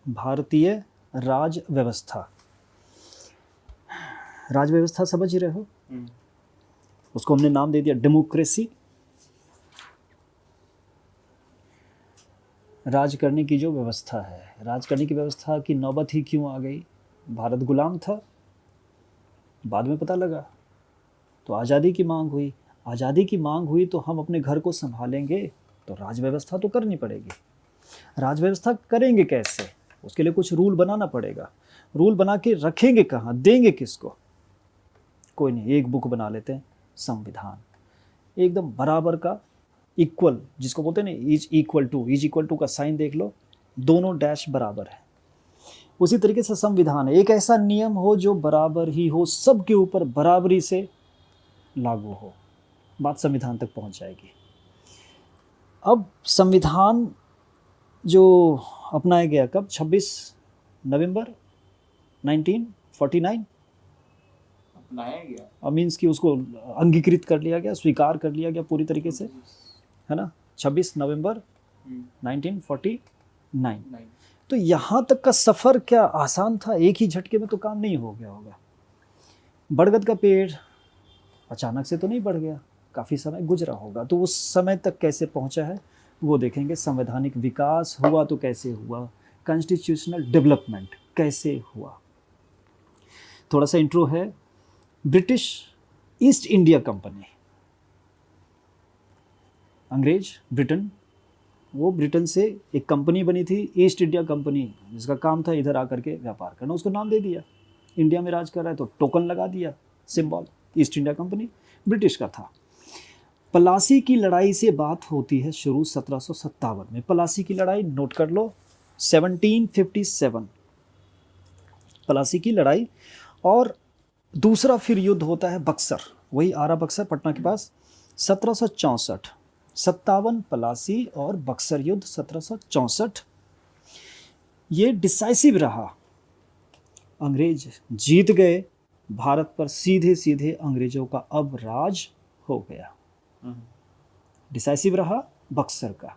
भारतीय राज व्यवस्था। राज व्यवस्था समझ ही रहे हो, उसको हमने नाम दे दिया डेमोक्रेसी। राज करने की जो व्यवस्था है, राज करने की व्यवस्था की नौबत ही क्यों आ गई? भारत गुलाम था, बाद में पता लगा, तो आज़ादी की मांग हुई। आज़ादी की मांग हुई तो हम अपने घर को संभालेंगे तो राज व्यवस्था तो करनी पड़ेगी। राज व्यवस्था करेंगे कैसे? उसके लिए कुछ रूल बनाना पड़ेगा। रूल बना के रखेंगे कहाँ, देंगे किसको? कोई नहीं, एक बुक बना लेते हैं, संविधान, एकदम बराबर का, इक्वल, जिसको बोलते हैं ना इज इक्वल टू का साइन देख लो, दोनों डैश बराबर है। उसी तरीके से संविधान है, एक ऐसा नियम हो जो बराबर ही हो, सबके ऊपर बराबरी से लागू हो, बात संविधान तक पहुंच जाएगी। अब संविधान जो अपनाया गया कब? 26 नवंबर 1949 अपनाया गया, अब मीन्स कि उसको अंगीकृत कर लिया गया, स्वीकार कर लिया गया पूरी तरीके से, है ना। 26 नवंबर 1949। तो यहाँ तक का सफ़र क्या आसान था? एक ही झटके में तो काम नहीं हो गया होगा। बरगद का पेड़ अचानक से तो नहीं बढ़ गया, काफ़ी समय गुजरा होगा। तो उस समय तक कैसे पहुँचा है वो देखेंगे। संवैधानिक विकास हुआ तो कैसे हुआ, कॉन्स्टिट्यूशनल डेवलपमेंट कैसे हुआ। थोड़ा सा इंट्रो है। ब्रिटिश ईस्ट इंडिया कंपनी, अंग्रेज ब्रिटेन, वो ब्रिटेन से एक कंपनी बनी थी ईस्ट इंडिया कंपनी, जिसका काम था इधर आकर के व्यापार करना। उसको नाम दे दिया, इंडिया में राज कर रहा है तो टोकन लगा दिया, symbol, east India company, British का था। प्लासी की लड़ाई से बात होती है शुरू 1757 में। प्लासी की लड़ाई नोट कर लो, 1757 प्लासी की लड़ाई। और दूसरा फिर युद्ध होता है बक्सर, वही आरा बक्सर पटना के पास, 1764। 57 प्लासी और बक्सर युद्ध 1764, ये डिसाइसिव रहा। अंग्रेज जीत गए, भारत पर सीधे सीधे अंग्रेजों का अब राज हो गया। डिसाइसिव रहा बक्सर का।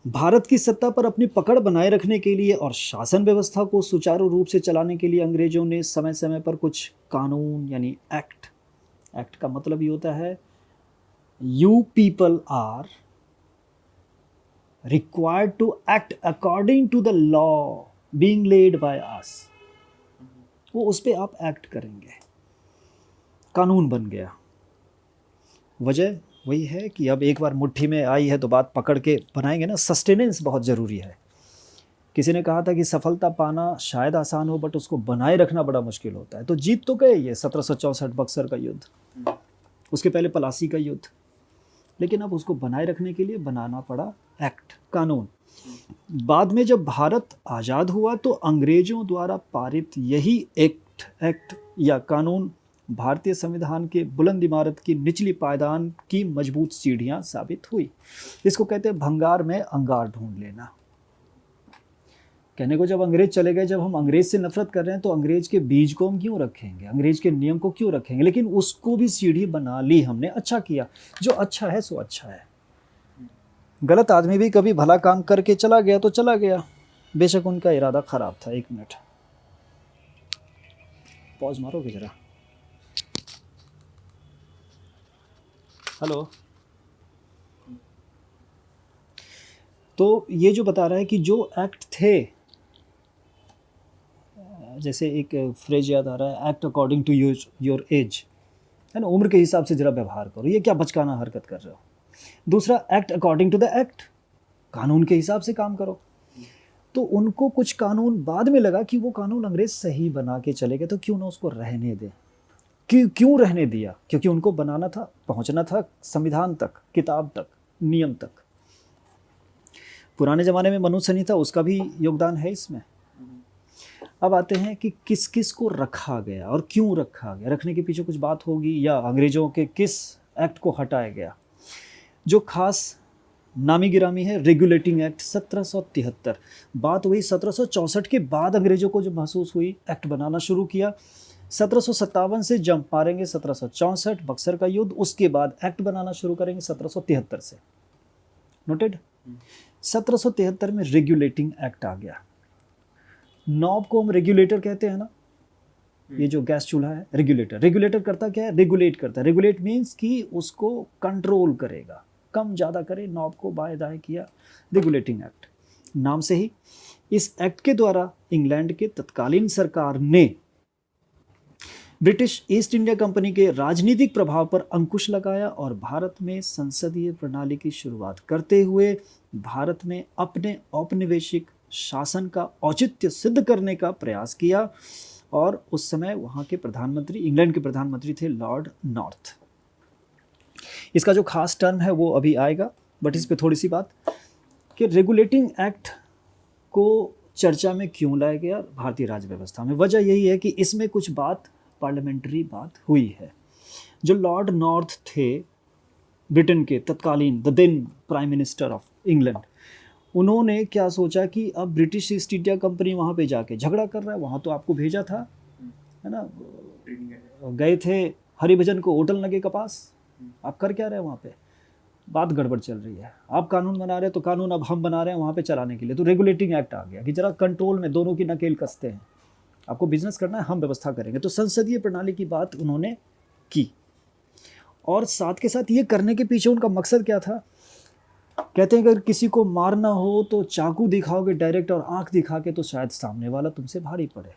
भारत की सत्ता पर अपनी पकड़ बनाए रखने के लिए और शासन व्यवस्था को सुचारू रूप से चलाने के लिए अंग्रेजों ने समय समय पर कुछ कानून यानी एक्ट, एक्ट का मतलब ये होता है you people are required to act according to the law being led by us, वो उस पर आप एक्ट करेंगे, कानून बन गया। वजह वही है कि अब एक बार मुट्ठी में आई है तो बात पकड़ के बनाएंगे ना। सस्टेनेंस बहुत ज़रूरी है। किसी ने कहा था कि सफलता पाना शायद आसान हो बट उसको बनाए रखना बड़ा मुश्किल होता है। तो जीत तो गए ये 1764 बक्सर का युद्ध, उसके पहले प्लासी का युद्ध, लेकिन अब उसको बनाए रखने के लिए बनाना पड़ा एक्ट, कानून। बाद में जब भारत आज़ाद हुआ तो अंग्रेजों द्वारा पारित यही एक्ट या कानून भारतीय संविधान के बुलंद इमारत की निचली पायदान की मजबूत सीढ़ियां साबित हुई। इसको कहते हैं भंगार में अंगार ढूंढ लेना। कहने को जब अंग्रेज चले गए, जब हम अंग्रेज से नफरत कर रहे हैं तो अंग्रेज के बीज को हम क्यों रखेंगे, अंग्रेज के नियम को क्यों रखेंगे? लेकिन उसको भी सीढ़ी बना ली हमने, अच्छा किया। जो अच्छा है सो अच्छा है। गलत आदमी भी कभी भला काम करके चला गया तो चला गया, बेशक उनका इरादा खराब था। 1 मिनट पॉज मारोगे जरा। हेलो। तो ये जो बता रहा है कि जो एक्ट थे, जैसे एक फ्रेज याद आ रहा है, act according to your age, है ना, उम्र के हिसाब से जरा व्यवहार करो। ये क्या बचकाना हरकत कर रहे हो? दूसरा, act according to the act, कानून के हिसाब से काम करो। तो उनको कुछ कानून बाद में लगा कि वो कानून अंग्रेज सही बना के चले गए, तो क्यों ना उसको रहने दें। क्यों रहने दिया? क्योंकि उनको बनाना था, पहुंचना था संविधान तक, किताब तक, नियम तक। पुराने ज़माने में मनु संहिता, उसका भी योगदान है इसमें। अब आते हैं कि किस किस को रखा गया और क्यों रखा गया। रखने के पीछे कुछ बात होगी, या अंग्रेज़ों के किस एक्ट को हटाया गया। जो खास नामी गिरामी है रेगुलेटिंग एक्ट 1773। बात वही 1764 के बाद अंग्रेज़ों को जो महसूस हुई, एक्ट बनाना शुरू किया। 1757 से जंप मारेंगे 1764 बक्सर का युद्ध, उसके बाद एक्ट बनाना शुरू करेंगे 1773 से। नोटेड। 1773 में रेगुलेटिंग एक्ट आ गया। नॉब को हम रेगुलेटर कहते हैं ना, ये जो गैस चूल्हा है, रेगुलेटर करता क्या है? रेगुलेट करता है। रेगुलेट मीन्स कि उसको कंट्रोल करेगा, कम ज़्यादा करे, नॉब को बाएं दाएं किया, रेगुलेटिंग एक्ट नाम से ही। इस एक्ट के द्वारा इंग्लैंड के तत्कालीन सरकार ने ब्रिटिश ईस्ट इंडिया कंपनी के राजनीतिक प्रभाव पर अंकुश लगाया और भारत में संसदीय प्रणाली की शुरुआत करते हुए भारत में अपने औपनिवेशिक शासन का औचित्य सिद्ध करने का प्रयास किया। और उस समय वहाँ के प्रधानमंत्री, इंग्लैंड के प्रधानमंत्री थे लॉर्ड नॉर्थ। इसका जो खास टर्म है वो अभी आएगा, बट इस पे थोड़ी सी बात कि रेगुलेटिंग एक्ट को चर्चा में क्यों लाया गया भारतीय राज्य व्यवस्था में। वजह यही है कि इसमें कुछ बात, पार्लियामेंट्री बात हुई है। जो लॉर्ड नॉर्थ थे ब्रिटेन के तत्कालीन, the then prime minister of England, उन्होंने क्या सोचा कि अब ब्रिटिश ईस्ट इंडिया कंपनी वहाँ पे जाके झगड़ा कर रहा है, वहाँ तो आपको भेजा था, है ना, गए थे हरिभजन को होटल नगे के पास, आप कर क्या रहे हैं वहाँ पे? बात गड़बड़ चल रही है, आप कानून बना रहे हैं तो कानून अब हम बना रहे हैं वहाँ पे चलाने के लिए। तो रेगुलेटिंग एक्ट आ गया कि जरा कंट्रोल में, दोनों की नकेल कसते हैं, आपको बिजनेस करना है, हम व्यवस्था करेंगे। तो संसदीय प्रणाली की बात उन्होंने की। और साथ के साथ ये करने के पीछे उनका मकसद क्या था? कहते हैं अगर किसी को मारना हो तो चाकू दिखाओगे डायरेक्ट और आंख दिखा के तो शायद सामने वाला तुमसे भारी पड़े।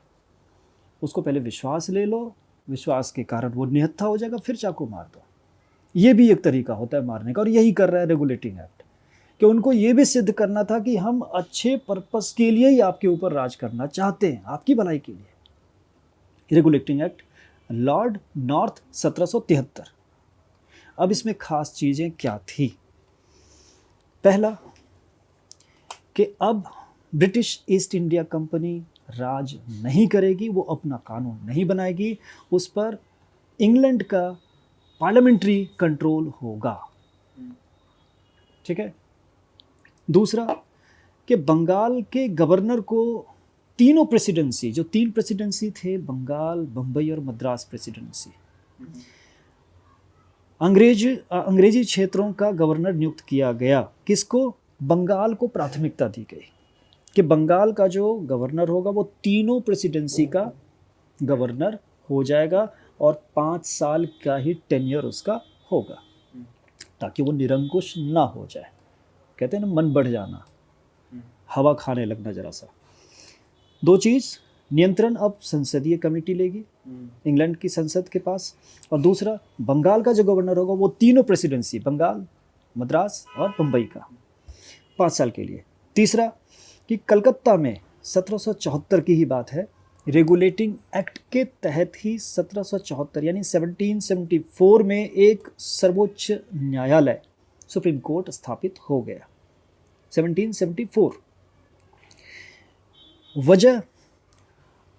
उसको पहले विश्वास ले लो, विश्वास के कारण वो निहत्था हो जाएगा, फिर चाकू मार दो। ये भी एक तरीका होता है मारने का, और यही कर रहा है रेगुलेटिंग एक्ट, कि उनको ये भी सिद्ध करना था कि हम अच्छे पर्पस के लिए ही आपके ऊपर राज करना चाहते हैं, आपकी भलाई के लिए। Regulating act Lord north 1773। अब इसमें खास चीज़ें क्या थी? पहला कि अब ब्रिटिश ईस्ट इंडिया कंपनी राज नहीं करेगी, वो अपना कानून नहीं बनाएगी, उस पर इंग्लैंड का पार्लियामेंट्री कंट्रोल होगा। ठीक है। दूसरा कि बंगाल के गवर्नर को तीनों प्रेसिडेंसी, जो 3 प्रेसिडेंसी थे, बंगाल, बम्बई और मद्रास प्रेसिडेंसी, अंग्रेजी क्षेत्रों का गवर्नर नियुक्त किया गया। किसको? बंगाल को प्राथमिकता दी गई कि बंगाल का जो गवर्नर होगा वो तीनों प्रेसिडेंसी का गवर्नर हो जाएगा और 5 साल का ही टेन्योर उसका होगा, ताकि वो निरंकुश ना हो जाए। कहते हैं ना, मन बढ़ जाना, हवा खाने लगना जरा सा। 2 चीज़, नियंत्रण अब संसदीय कमेटी लेगी इंग्लैंड की संसद के पास, और दूसरा बंगाल का जो गवर्नर होगा वो तीनों प्रेसिडेंसी, बंगाल, मद्रास और बम्बई का, 5 साल के लिए। तीसरा कि कलकत्ता में 1774 की ही बात है, रेगुलेटिंग एक्ट के तहत ही 1774 यानी 1774 में एक सर्वोच्च न्यायालय, सुप्रीम कोर्ट स्थापित हो गया। 1774। वजह,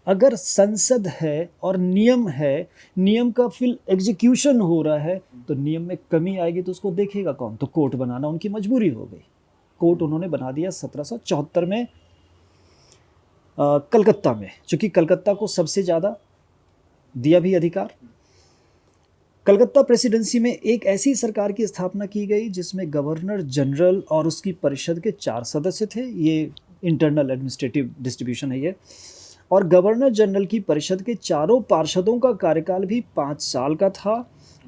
अगर संसद है और नियम है, नियम का फिर एग्जीक्यूशन हो रहा है, तो नियम में कमी आएगी तो उसको देखेगा कौन? तो कोर्ट बनाना उनकी मजबूरी हो गई। कोर्ट उन्होंने बना दिया 1774 में कलकत्ता में, चूँकि कलकत्ता को सबसे ज़्यादा दिया भी अधिकार। कलकत्ता प्रेसिडेंसी में एक ऐसी सरकार की स्थापना की गई जिसमें गवर्नर जनरल और उसकी परिषद के 4 सदस्य थे। ये इंटरनल एडमिनिस्ट्रेटिव डिस्ट्रीब्यूशन है ये। और गवर्नर जनरल की परिषद के चारों पार्षदों का कार्यकाल भी 5 साल का था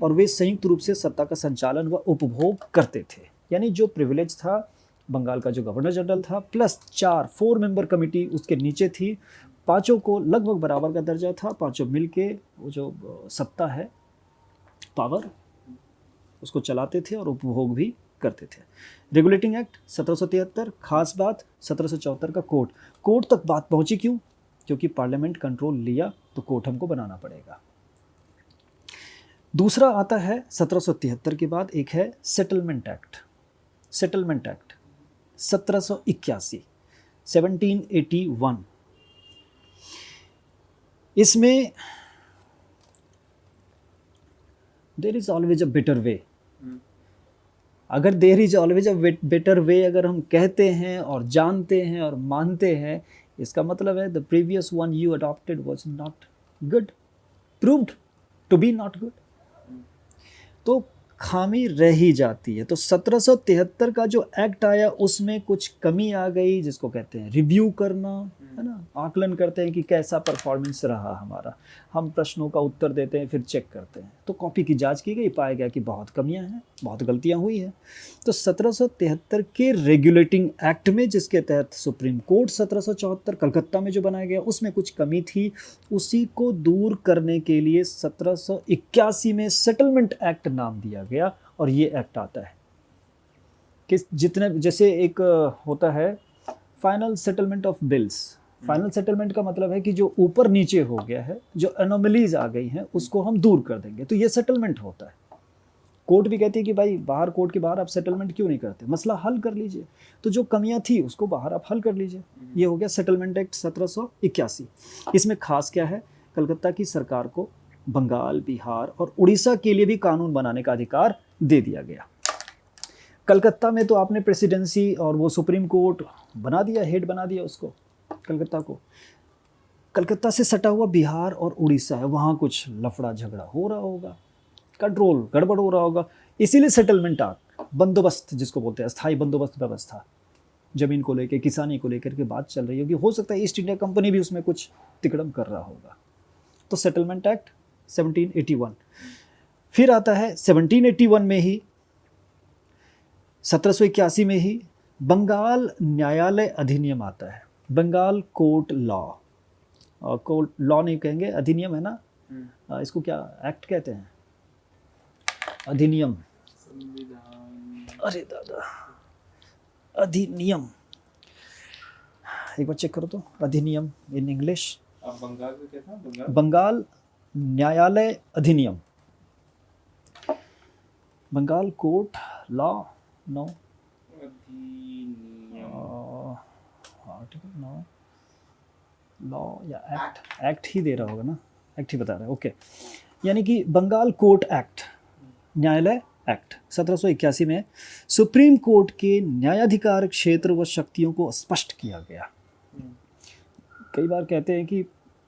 और वे संयुक्त रूप से सत्ता का संचालन व उपभोग करते थे। यानी जो प्रिविलेज था बंगाल का जो गवर्नर जनरल था, प्लस 4 मेंबर कमेटी उसके नीचे थी, पांचों को लगभग बराबर का दर्जा था, पांचों मिलके वो जो सत्ता है, पावर, उसको चलाते थे और उपभोग भी करते थे। Regulating act 1773। खास बात 1774 का कोर्ट तक बात पहुंची। क्यों? क्योंकि पार्लियामेंट कंट्रोल लिया तो कोर्ट हमको बनाना पड़ेगा। दूसरा आता है 1773 के बाद, एक है सेटलमेंट एक्ट। 1781, 1781। इसमें there is always a better way. अगर there is always a better way अगर हम कहते हैं और जानते हैं और मानते हैं, इसका मतलब है the previous one you adopted was not good, proved to be not good. तो खामी रह ही जाती है। तो 1773 का जो एक्ट आया उसमें कुछ कमी आ गई, जिसको कहते हैं रिव्यू करना, है ना, आकलन करते हैं कि कैसा परफॉर्मेंस रहा हमारा, हम प्रश्नों का उत्तर देते हैं फिर चेक करते हैं। तो कॉपी की जांच की गई, पाया गया कि बहुत कमियां हैं, बहुत गलतियां हुई हैं। तो 1773 के रेगुलेटिंग एक्ट में, जिसके तहत सुप्रीम कोर्ट 1774 कलकत्ता में जो बनाया गया, उसमें कुछ कमी थी, उसी को दूर करने के लिए 1781 में सेटलमेंट एक्ट नाम दिया गया। और ये एक्ट आता है कि जितने, जैसे एक होता है final settlement of bills, final settlement का मतलब है कि जो ऊपर नीचे हो गया है, जो एनोमलीज आ गई हैं, उसको हम दूर कर देंगे, तो ये सेटलमेंट होता है। कोर्ट भी कहती है कि भाई बाहर, कोर्ट के बाहर आप सेटलमेंट क्यों नहीं करते, मसला हल कर लीजिए, तो जो कमियां थी उसको बाहर आप हल कर लीजिए। ये हो गया सेटलमेंट एक्ट 1781। इसमें खास क्या है, कलकत्ता की सरकार को बंगाल, बिहार और उड़ीसा के लिए भी कानून बनाने का अधिकार दे दिया गया। कलकत्ता में तो आपने प्रेसिडेंसी और वो सुप्रीम कोर्ट बना दिया, हेड बना दिया उसको, कलकत्ता को। कलकत्ता से सटा हुआ बिहार और उड़ीसा है, वहाँ कुछ लफड़ा झगड़ा हो रहा होगा, कंट्रोल गड़बड़ हो रहा होगा, इसीलिए सेटलमेंट एक्ट, बंदोबस्त जिसको बोलते हैं, स्थायी बंदोबस्त व्यवस्था, जमीन को लेकर, किसानी को लेकर के बात चल रही होगी, हो सकता है ईस्ट इंडिया कंपनी भी उसमें कुछ तिकड़म कर रहा होगा। तो सेटलमेंट एक्ट 1781। फिर आता है 1781 में ही, 1781 में ही बंगाल न्यायालय अधिनियम आता है, बंगाल कोर्ट लॉ। और कोर्ट लॉ नहीं कहेंगे, अधिनियम है ना, इसको क्या एक्ट कहते हैं, अधिनियम, अरे दादा, अधिनियम, एक बार चेक करो तो, अधिनियम इन इंग्लिश। बंगाल में क्या था, बंगाल न्यायालय अधिनियम, Bengal court law, no article, no law या एक्ट, एक्ट ही दे रहा होगा ना, एक्ट ही बता रहा है, ओके। यानी कि बंगाल कोर्ट एक्ट, न्यायालय एक्ट 1781 में सुप्रीम कोर्ट के न्यायाधिकार क्षेत्र व शक्तियों को स्पष्ट किया गया। कई बार कहते हैं कि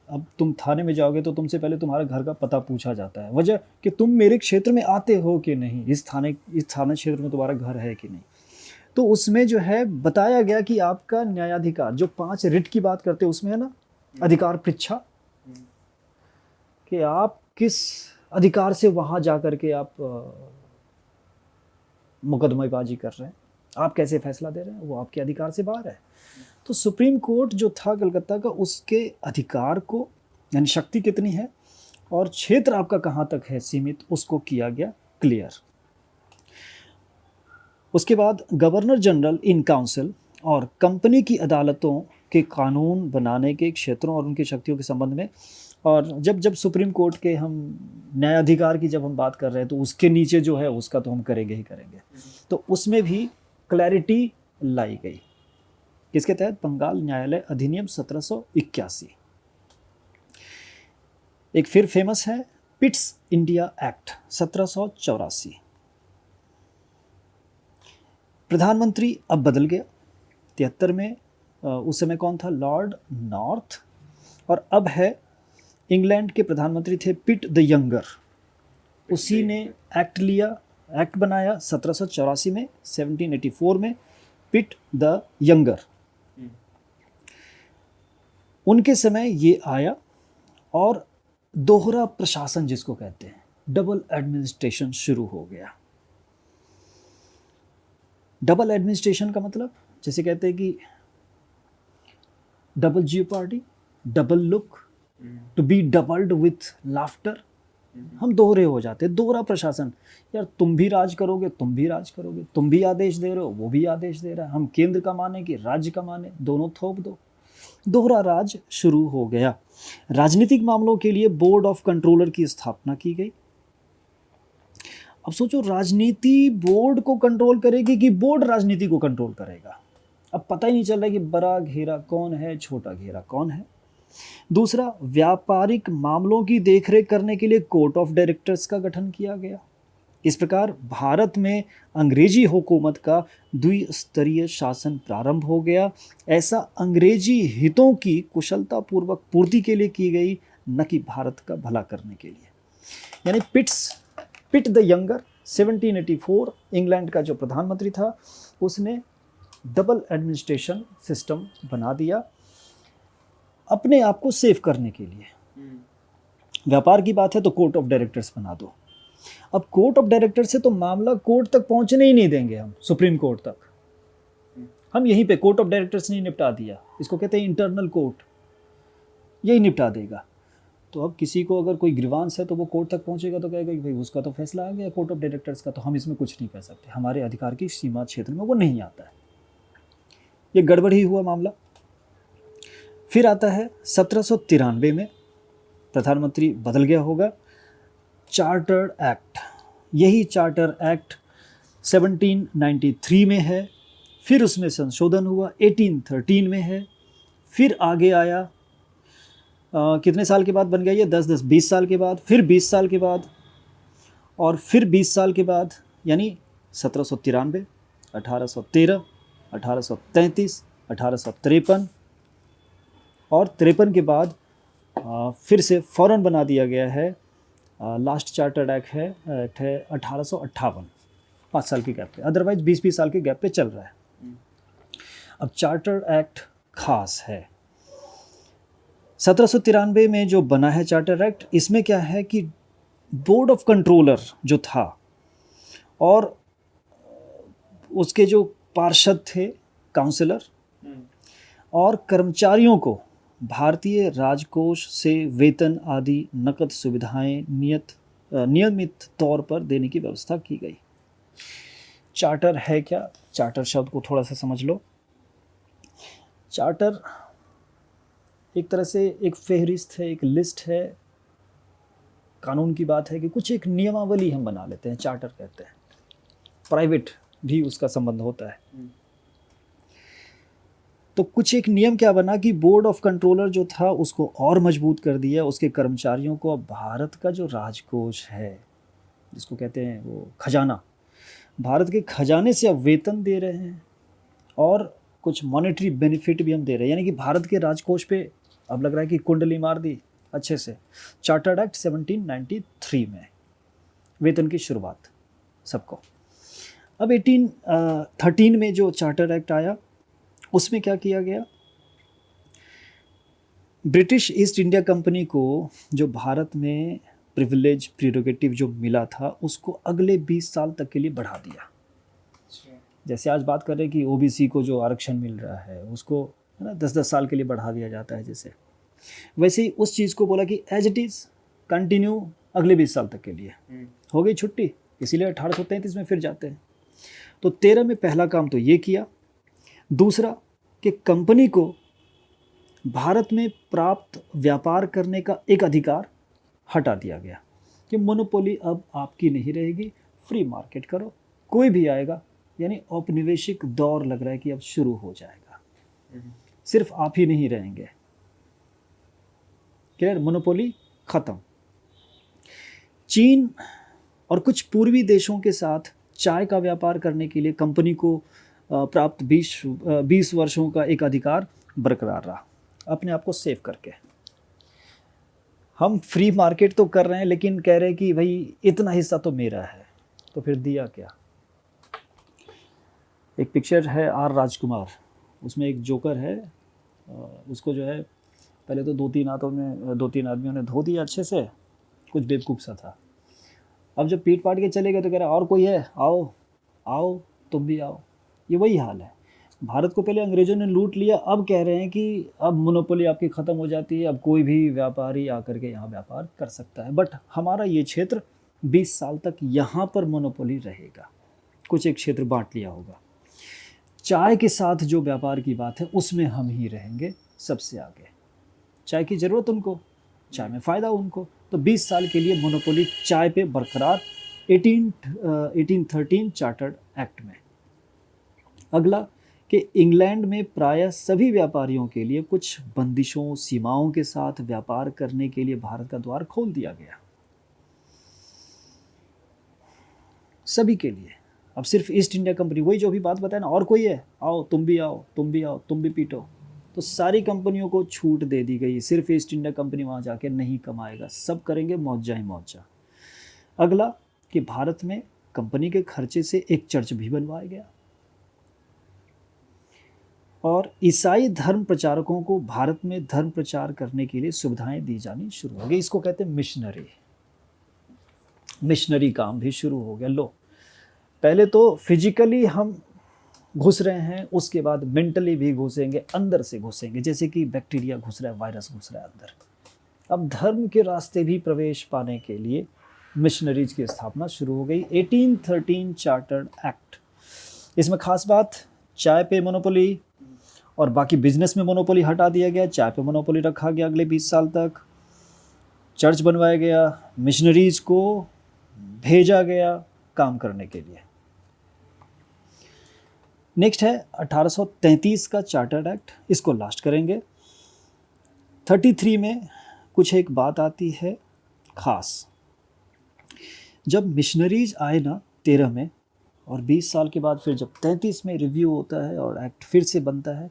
अब तुम थाने में जाओगे तो तुमसे पहले तुम्हारा घर का पता पूछा जाता है, वजह कि तुम मेरे क्षेत्र में आते हो कि नहीं, इस थाने क्षेत्र में तुम्हारा घर है कि नहीं। तो उसमें जो है बताया गया कि आपका न्यायाधिकार, जो 5 रिट की बात करते हैं उसमें है ना, अधिकार पृच्छा, कि आप किस अधिकार से वहाँ जा कर के आप मुकदमेबाजी कर रहे हैं, आप कैसे फैसला दे रहे हैं, वो आपके अधिकार से बाहर है। तो सुप्रीम कोर्ट जो था कलकत्ता का, उसके अधिकार को, यानी शक्ति कितनी है और क्षेत्र आपका कहाँ तक है सीमित, उसको किया गया क्लियर। उसके बाद गवर्नर जनरल इन काउंसिल और कंपनी की अदालतों के कानून बनाने के क्षेत्रों और उनकी शक्तियों के संबंध में, और जब सुप्रीम कोर्ट के हम न्यायाधिकार की जब हम बात कर रहे हैं तो उसके नीचे जो है उसका तो हम करेंगे ही करेंगे। तो उसमें भी क्लैरिटी लाई गई, किसके तहत, बंगाल न्यायालय अधिनियम 1781। एक फिर फेमस है पिट्स इंडिया एक्ट 1784। प्रधानमंत्री अब बदल गया, 73 में उस समय कौन था, लॉर्ड नॉर्थ, और अब है इंग्लैंड के प्रधानमंत्री थे पिट द यंगर। उसी ने एक्ट लिया, एक्ट बनाया 1784 में, 1784 में पिट द यंगर, उनके समय ये आया। और दोहरा प्रशासन जिसको कहते हैं, डबल एडमिनिस्ट्रेशन शुरू हो गया। डबल एडमिनिस्ट्रेशन का मतलब, जैसे कहते हैं कि double jeopardy, double look, to be doubled with laughter, हम दोहरे हो जाते, दोहरा प्रशासन। यार तुम भी राज करोगे, तुम भी राज करोगे, तुम भी आदेश दे रहे हो, वो भी आदेश दे रहा है, हम केंद्र का माने कि राज्य का माने, दोनों थोप दो, दोहरा राज शुरू हो गया। राजनीतिक मामलों के लिए बोर्ड ऑफ कंट्रोलर की स्थापना की गई। अब सोचो, राजनीति बोर्ड को कंट्रोल करेगी कि बोर्ड राजनीति को कंट्रोल करेगा, अब पता ही नहीं चल रहा कि बड़ा घेरा कौन है, छोटा घेरा कौन है। दूसरा, व्यापारिक मामलों की देखरेख करने के लिए कोर्ट ऑफ डायरेक्टर्स का गठन किया गया। इस प्रकार भारत में अंग्रेजी हुकूमत का द्विस्तरीय शासन प्रारंभ हो गया। ऐसा अंग्रेजी हितों की कुशलतापूर्वक पूर्ति के लिए की गई, न कि भारत का भला करने के लिए। यानी पिट द यंगर 1784 इंग्लैंड का जो प्रधानमंत्री था उसने डबल एडमिनिस्ट्रेशन सिस्टम बना दिया अपने आप को सेव करने के लिए। व्यापार की बात है तो कोर्ट ऑफ डायरेक्टर्स बना दो। अब कोर्ट ऑफ डायरेक्टर से तो मामला कोर्ट तक पहुंचने ही नहीं देंगे हम, सुप्रीम कोर्ट तक। हम यहीं पे कोर्ट ऑफ डायरेक्टर्स ने निपटा दिया, इसको कहते हैं इंटरनल कोर्ट, यही निपटा देगा। तो अब किसी को अगर कोई ग्रीवांस है तो वो कोर्ट तक पहुंचेगा तो कहेगा कि भाई उसका तो फैसला आ गया कोर्ट ऑफ डायरेक्टर्स का, तो हम इसमें कुछ नहीं कर सकते, हमारे अधिकार की सीमा क्षेत्र में वो नहीं आता है। ये गड़बड़ ही हुआ मामला। फिर आता है 1793 में, प्रधानमंत्री बदल गया होगा, चार्टर्ड एक्ट। यही चार्टर एक्ट 1793 में है, फिर उसमें संशोधन हुआ 1813 में है, फिर आगे आया कितने साल के बाद बन गया ये, 20 साल के बाद, फिर 20 साल के बाद, और फिर 20 साल के बाद, यानी 1793, 1813, 1833, 1853 और 53 के बाद फिर से फ़ौरन बना दिया गया है। लास्ट चार्टर्ड एक्ट है 1858, 5 साल के गैप पे, अदरवाइज 20-20 साल के गैप पे चल रहा है। अब चार्टर्ड एक्ट खास है। 1793 में जो बना है चार्टर एक्ट, इसमें क्या है कि बोर्ड ऑफ कंट्रोलर जो था और उसके जो पार्षद थे, काउंसिलर, और कर्मचारियों को भारतीय राजकोष से वेतन आदि नकद सुविधाएं नियमित तौर पर देने की व्यवस्था की गई। चार्टर है क्या? चार्टर शब्द को थोड़ा सा समझ लो। चार्टर एक तरह से एक फेहरिस्त है, एक लिस्ट है, कानून की बात है कि कुछ एक नियमावली हम बना लेते हैं, चार्टर कहते हैं। प्राइवेट भी उसका संबंध होता है। तो कुछ एक नियम क्या बना कि बोर्ड ऑफ कंट्रोलर जो था उसको और मजबूत कर दिया, उसके कर्मचारियों को अब भारत का जो राजकोष है, जिसको कहते हैं वो खजाना, भारत के खजाने से अब वेतन दे रहे हैं और कुछ मॉनेटरी बेनिफिट भी हम दे रहे हैं, यानी कि भारत के राजकोष पे अब लग रहा है कि कुंडली मार दी अच्छे से। चार्टर्ड एक्ट 1793 में वेतन की शुरुआत सबको। अब 1813 में जो चार्टर्ड एक्ट आया उसमें क्या किया गया, ब्रिटिश ईस्ट इंडिया कंपनी को जो भारत में प्रिविलेज प्रीरोगेटिव जो मिला था उसको अगले 20 साल तक के लिए बढ़ा दिया। जैसे आज बात कर रहे हैं कि ओबीसी को जो आरक्षण मिल रहा है उसको है ना 10-10 साल के लिए बढ़ा दिया जाता है, जैसे वैसे ही उस चीज़ को बोला कि एज इट इज़ कंटिन्यू अगले 20 साल तक के लिए। हो गई छुट्टी, इसीलिए 1833 में फिर जाते हैं। तो 13 में पहला काम तो ये किया। दूसरा कि कंपनी को भारत में प्राप्त व्यापार करने का एक अधिकार हटा दिया गया कि मोनोपोली अब आपकी नहीं रहेगी, फ्री मार्केट करो, कोई भी आएगा, यानी औपनिवेशिक दौर लग रहा है कि अब शुरू हो जाएगा, सिर्फ आप ही नहीं रहेंगे। क्लियर, मोनोपोली खत्म। चीन और कुछ पूर्वी देशों के साथ चाय का व्यापार करने के लिए कंपनी को प्राप्त 20 वर्षों का एक अधिकार बरकरार रहा, अपने आप को सेव करके। हम फ्री मार्केट तो कर रहे हैं लेकिन कह रहे हैं कि भाई इतना हिस्सा तो मेरा है, तो फिर दिया क्या। एक पिक्चर है आर राजकुमार, उसमें एक जोकर है, उसको जो है पहले तो 2-3 आदमियों ने धो दिया अच्छे से, कुछ बेवकूफ़ सा था। अब जब पीट पाट के चले गए तो कह रहा और कोई है, आओ आओ तुम भी आओ। ये वही हाल है। भारत को पहले अंग्रेज़ों ने लूट लिया, अब कह रहे हैं कि अब मोनोपोली आपकी ख़त्म हो जाती है, अब कोई भी व्यापारी आकर के यहाँ व्यापार कर सकता है। बट हमारा ये क्षेत्र 20 साल तक यहाँ पर मोनोपोली रहेगा, कुछ एक क्षेत्र बांट लिया होगा। चाय के साथ जो व्यापार की बात है उसमें हम ही रहेंगे सबसे आगे। चाय की ज़रूरत उनको, चाय में फ़ायदा उनको, तो 20 साल के लिए मोनोपोली चाय पे बरकरार 1813 चार्टर्ड एक्ट में। अगला कि इंग्लैंड में प्रायः सभी व्यापारियों के लिए कुछ बंदिशों सीमाओं के साथ व्यापार करने के लिए भारत का द्वार खोल दिया गया, सभी के लिए। अब सिर्फ ईस्ट इंडिया कंपनी, वही जो भी बात बताया ना, और कोई है, आओ तुम भी आओ, तुम भी आओ, तुम भी पीटो, तो सारी कंपनियों को छूट दे दी गई। सिर्फ ईस्ट इंडिया कंपनी वहाँ जाके नहीं कमाएगा, सब करेंगे मौजा ही मौजा। अगला कि भारत में कंपनी के खर्चे से एक चर्च भी बनवाया गया और ईसाई धर्म प्रचारकों को भारत में धर्म प्रचार करने के लिए सुविधाएं दी जानी शुरू हो गई। इसको कहते हैं मिशनरी। मिशनरी काम भी शुरू हो गया। लो, पहले तो फिजिकली हम घुस रहे हैं, उसके बाद मेंटली भी घुसेंगे, अंदर से घुसेंगे, जैसे कि बैक्टीरिया घुस रहा है, वायरस घुस रहा है अंदर। अब धर्म के रास्ते भी प्रवेश पाने के लिए मिशनरीज की स्थापना शुरू हो गई। 1813 चार्टर्ड एक्ट। इसमें खास बात, चाय पे मोनोपोली और बाकी बिजनेस में मोनोपोली हटा दिया गया। चाय पे मोनोपोली रखा गया अगले 20 साल तक। चर्च बनवाया गया, मिशनरीज को भेजा गया काम करने के लिए। नेक्स्ट है 1833 का चार्टर्ड एक्ट, इसको लास्ट करेंगे। 33 में कुछ एक बात आती है खास। जब मिशनरीज आए ना 13 में, और 20 साल के बाद फिर जब 33 में रिव्यू होता है और एक्ट फिर से बनता है,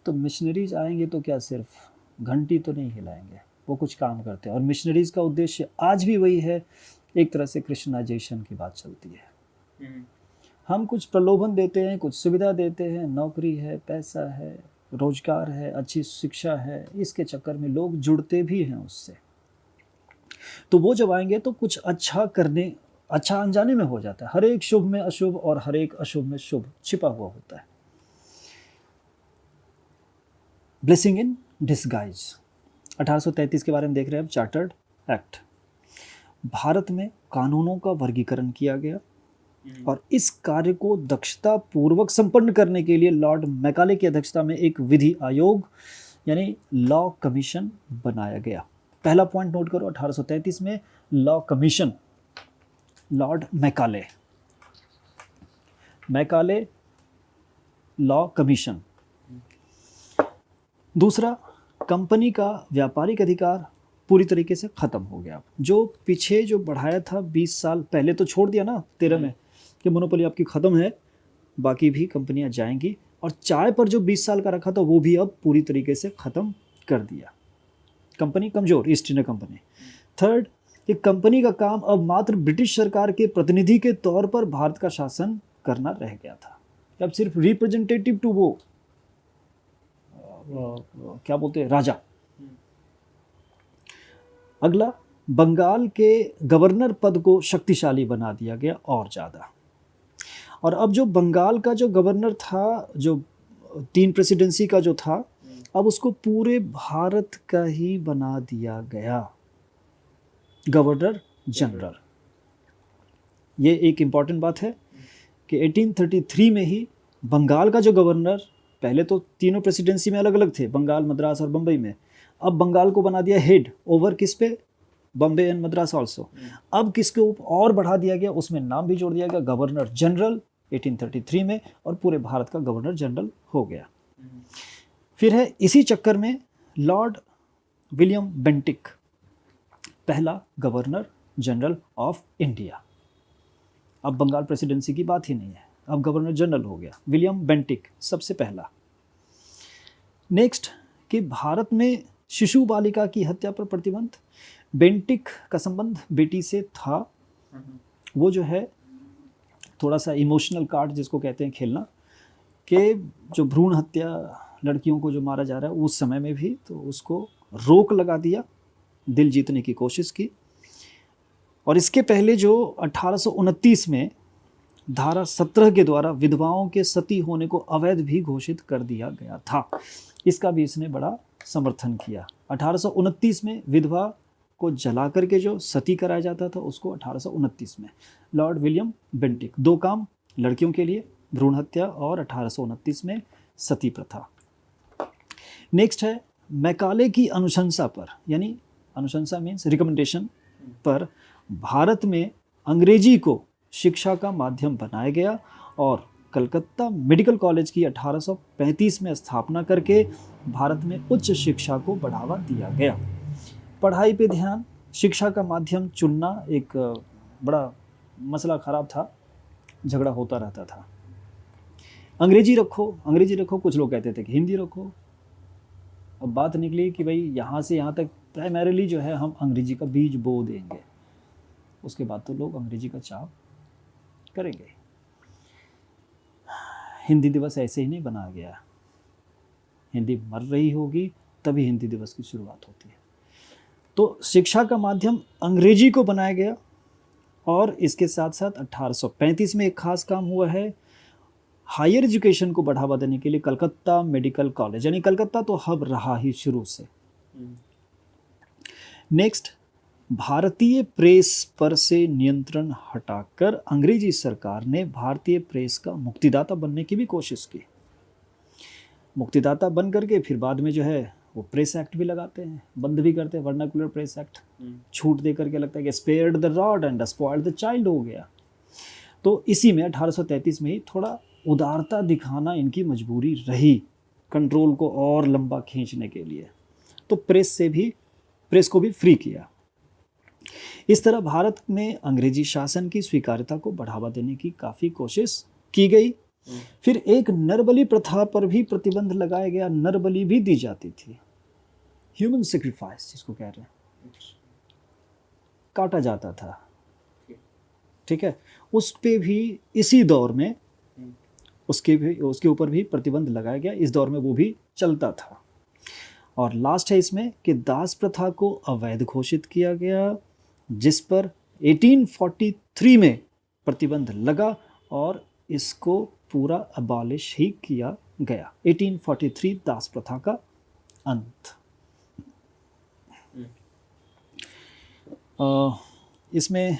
तो मिशनरीज आएंगे तो क्या सिर्फ घंटी तो नहीं हिलाएंगे, वो कुछ काम करते हैं। और मिशनरीज का उद्देश्य आज भी वही है, एक तरह से क्रिश्चियनाइजेशन की बात चलती है। हम कुछ प्रलोभन देते हैं, कुछ सुविधा देते हैं, नौकरी है, पैसा है, रोजगार है, अच्छी शिक्षा है, इसके चक्कर में लोग जुड़ते भी हैं उससे। तो वो जब आएंगे तो कुछ अच्छा करने, अच्छा अनजाने में हो जाता है। हर एक शुभ में अशुभ और हर एक अशुभ में शुभ छिपा हुआ होता है। ब्लेसिंग इन डिस्गाइज 1833 के बारे में देख रहे हैं अब। Chartered act. भारत में कानूनों का वर्गीकरण किया गया और इस कार्य को दक्षता पूर्वक संपन्न करने के लिए लॉर्ड मैकाले की अध्यक्षता में एक विधि आयोग यानी लॉ कमीशन बनाया गया। पहला पॉइंट नोट करो, 1833 में law commission, Lord Macaulay, Macaulay law commission. दूसरा, कंपनी का व्यापारिक अधिकार पूरी तरीके से ख़त्म हो गया। जो पीछे जो बढ़ाया था 20 साल पहले, तो छोड़ दिया ना 13 में कि मोनोपोली आपकी ख़त्म है, बाकी भी कंपनियां जाएंगी। और चाय पर जो 20 साल का रखा था वो भी अब पूरी तरीके से ख़त्म कर दिया। कंपनी कमज़ोर, ईस्ट इंडिया कंपनी। थर्ड, कि कंपनी का काम अब मात्र ब्रिटिश सरकार के प्रतिनिधि के तौर पर भारत का शासन करना रह गया था। अब सिर्फ रिप्रेजेंटेटिव टू वो क्या बोलते हैं, राजा। अगला, बंगाल के गवर्नर पद को शक्तिशाली बना दिया गया और ज़्यादा। और अब जो बंगाल का जो गवर्नर था, जो 3 प्रेसिडेंसी का जो था, अब उसको पूरे भारत का ही बना दिया गया, गवर्नर जनरल। ये एक इम्पॉर्टेंट बात है कि 1833 में ही बंगाल का जो गवर्नर, पहले तो तीनों प्रेसिडेंसी में अलग अलग थे, बंगाल, मद्रास और बम्बई में, अब बंगाल को बना दिया हेड ओवर किस पे, बम्बे एंड मद्रास आल्सो। अब किसके ऊपर और बढ़ा दिया गया, उसमें नाम भी जोड़ दिया गया, गवर्नर जनरल 1833 में, और पूरे भारत का गवर्नर जनरल हो गया। फिर है इसी चक्कर में लॉर्ड विलियम बेंटिक, पहला गवर्नर जनरल ऑफ इंडिया। अब बंगाल प्रेसिडेंसी की बात ही नहीं है, अब गवर्नर जनरल हो गया विलियम बेंटिक, सबसे पहला। नेक्स्ट, कि भारत में शिशु बालिका की हत्या पर प्रतिबंध। बेंटिक का संबंध बेटी से था। वो जो है थोड़ा सा इमोशनल कार्ड जिसको कहते हैं खेलना, कि जो भ्रूण हत्या, लड़कियों को जो मारा जा रहा है उस समय में भी, तो उसको रोक लगा दिया, दिल जीतने की कोशिश की। और इसके पहले जो 1829 में धारा 17 के द्वारा विधवाओं के सती होने को अवैध भी घोषित कर दिया गया था, इसका भी इसने बड़ा समर्थन किया। 1829 में विधवा को जला करके जो सती कराया जाता था उसको 1829 में लॉर्ड विलियम बेंटिक, 2 काम लड़कियों के लिए, भ्रूण हत्या और 1829 में सती प्रथा। नेक्स्ट है मैकाले की अनुशंसा पर, यानी अनुशंसा मीन्स रिकमेंडेशन पर, भारत में अंग्रेजी को शिक्षा का माध्यम बनाया गया और कलकत्ता मेडिकल कॉलेज की 1835 में स्थापना करके भारत में उच्च शिक्षा को बढ़ावा दिया गया। पढ़ाई पे ध्यान, शिक्षा का माध्यम चुनना एक बड़ा मसला ख़राब था, झगड़ा होता रहता था। अंग्रेजी रखो, कुछ लोग कहते थे कि हिंदी रखो। अब बात निकली कि भाई यहाँ से यहाँ तक प्राइमरीली जो है हम अंग्रेजी का बीज बो देंगे, उसके बाद तो लोग अंग्रेजी का चाव करेंगे। हिंदी दिवस ऐसे ही नहीं बनाया गया, हिंदी मर रही होगी तभी हिंदी दिवस की शुरुआत होती है। तो शिक्षा का माध्यम अंग्रेजी को बनाया गया और इसके साथ साथ 1835 में एक खास काम हुआ है, हायर एजुकेशन को बढ़ावा देने के लिए कलकत्ता मेडिकल कॉलेज, यानी कलकत्ता तो हब रहा ही शुरू से। नेक्स्ट, भारतीय प्रेस पर से नियंत्रण हटाकर अंग्रेजी सरकार ने भारतीय प्रेस का मुक्तिदाता बनने की भी कोशिश की। मुक्तिदाता बन करके फिर बाद में जो है वो प्रेस एक्ट भी लगाते हैं, बंद भी करते हैं, वर्नाकुलर प्रेस एक्ट, छूट दे करके लगता है कि spared the rod and spoiled the child हो गया। तो इसी में 1833 में ही थोड़ा उदारता दिखाना इनकी मजबूरी रही, कंट्रोल को और लंबा खींचने के लिए। तो प्रेस को भी फ्री किया। इस तरह भारत में अंग्रेजी शासन की स्वीकार्यता को बढ़ावा देने की काफ़ी कोशिश की गई। फिर एक नरबली प्रथा पर भी प्रतिबंध लगाया गया, नरबली भी दी जाती थी, ह्यूमन सेक्रीफाइस जिसको कह रहे हैं, काटा जाता था, ठीक है। उस पे भी इसी दौर में उसके ऊपर भी प्रतिबंध लगाया गया, इस दौर में वो भी चलता था। और लास्ट है इसमें कि दास प्रथा को अवैध घोषित किया गया, जिस पर 1843 में प्रतिबंध लगा और इसको पूरा अबॉलिश ही किया गया। 1843 दास प्रथा का अंत। इसमें